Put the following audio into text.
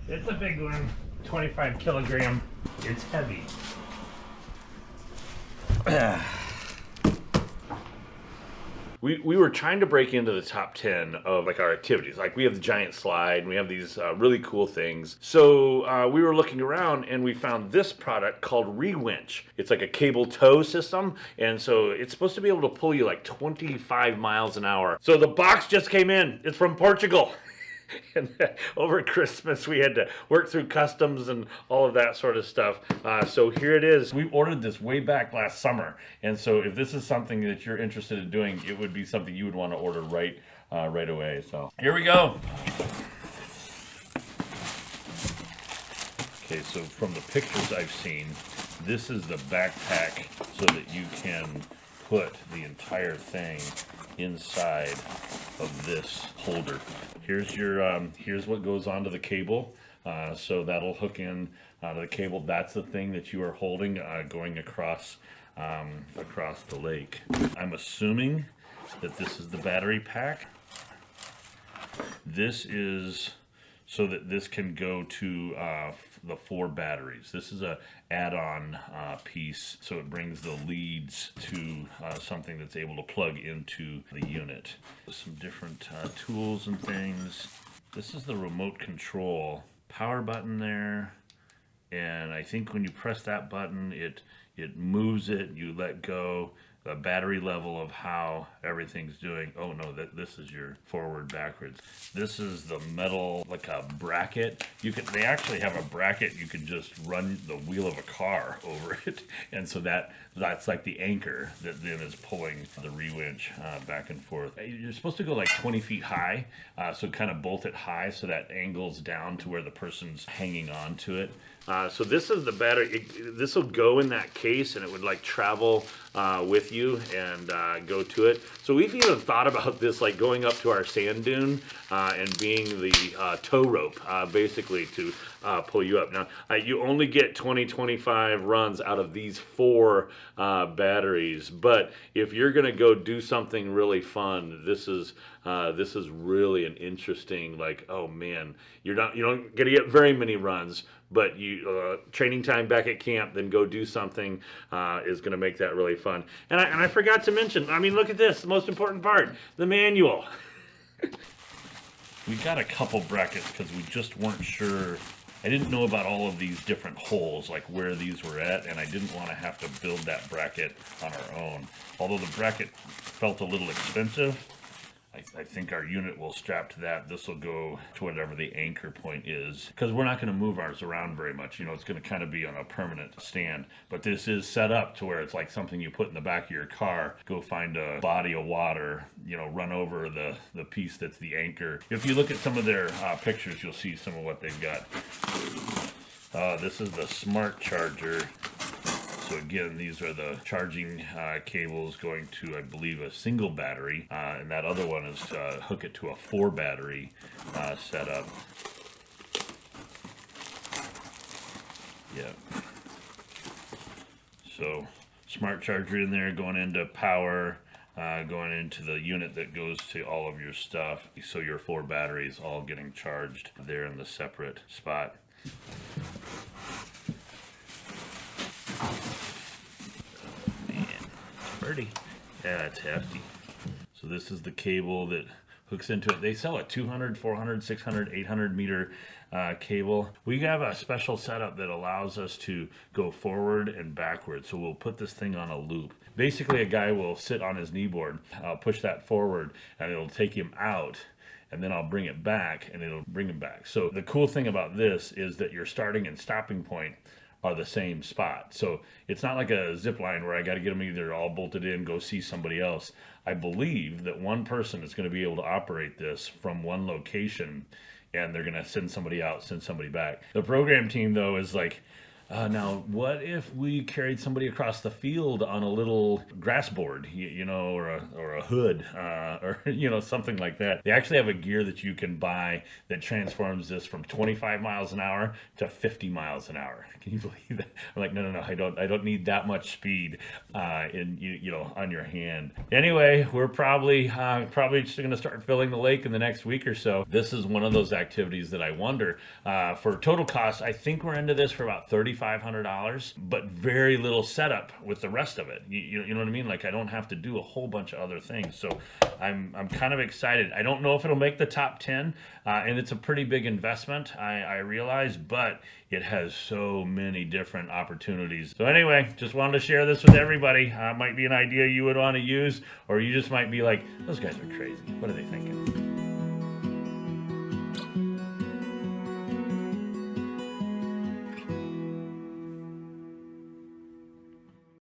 It's a big one, 25 kilogram. It's heavy. We were trying to break into the top 10 of like our activities. Like we have the giant slide and we have these really cool things. So we were looking around and we found this product called Rewinch. It's like a cable tow system. And so it's supposed to be able to pull you like 25 miles an hour. So the box just came in. It's from Portugal. And over Christmas, we had to work through customs and all of that sort of stuff. So here it is. We ordered this way back last summer. And so if this is something that you're interested in doing, it would be something you would want to order right away. So here we go. Okay, so from the pictures I've seen, this is the backpack so that you can put the entire thing inside of this holder. Here's your here's what goes onto the cable. So that'll hook in to the cable. That's the thing that you are holding going across the lake. I'm assuming that this is the battery pack. This is so that this can go to the 4 batteries. This is a add-on piece, so it brings the leads to something that's able to plug into the unit. Some different tools and things. This is the remote control power button there, and I think when you press that button, it moves it. You let go. The battery level of how everything's doing. Oh no, this is your forward backwards. This is the metal, like a bracket. They actually have a bracket you can just run the wheel of a car over it, and so that's like the anchor that then is pulling the Rewinch back and forth. You're supposed to go like 20 feet high, so kind of bolt it high so that angles down to where the person's hanging on to it. So this is the battery. This will go in that case, and it would like travel with you and go to it. So we've even thought about this, like going up to our sand dune and being the tow rope, basically to pull you up. Now, you only get 20-25 runs out of these 4 batteries, but if you're going to go do something really fun, this is really an interesting, like, oh man, you don't get to get very many runs, but you training time back at camp, then go do something is going to make that really fun. And I forgot to mention, I mean, look at this, the most important part, the manual. We got a couple brackets because we just weren't sure. I didn't know about all of these different holes, like where these were at, and I didn't want to have to build that bracket on our own. Although the bracket felt a little expensive, I think our unit will strap to that. This will go to whatever the anchor point is, because we're not going to move ours around very much. You know, it's going to kind of be on a permanent stand. But this is set up to where it's like something you put in the back of your car. Go find a body of water, you know, run over the piece that's the anchor. If you look at some of their pictures, you'll see some of what they've got. This is the smart charger. So again, these are the charging cables going to, I believe, a single battery, and that other one is to hook it to a 4 battery setup. Yeah. So smart charger in there, going into power, going into the unit that goes to all of your stuff. So your 4 batteries all getting charged there in the separate spot. Yeah, it's hefty. So this is the cable that hooks into it. They sell a 200, 400, 600, 800 meter cable. We have a special setup that allows us to go forward and backward. So we'll put this thing on a loop. Basically, a guy will sit on his kneeboard, push that forward, and it'll take him out. And then I'll bring it back, and it'll bring him back. So the cool thing about this is that your starting and stopping point are the same spot. So it's not like a zip line where I got to get them either all bolted in, go see somebody else. I believe that one person is going to be able to operate this from one location, and they're going to send somebody out, send somebody back. The program team, though, is like, Now, what if we carried somebody across the field on a little grass board, you know, or a hood, or, you know, something like that? They actually have a gear that you can buy that transforms this from 25 miles an hour to 50 miles an hour. Can you believe that? I'm like, no, I don't need that much speed, you know, on your hand. Anyway, we're probably just going to start filling the lake in the next week or so. This is one of those activities that I wonder, for total cost, I think we're into this for about $3,500, but very little setup with the rest of it. You know what I mean? Like, I don't have to do a whole bunch of other things. So I'm kind of excited. I don't know if it'll make the top 10, and it's a pretty big investment, I realize, but it has so many different opportunities. So anyway, just wanted to share this with everybody. Might be an idea you would want to use, or you just might be like, those guys are crazy. What are they thinking?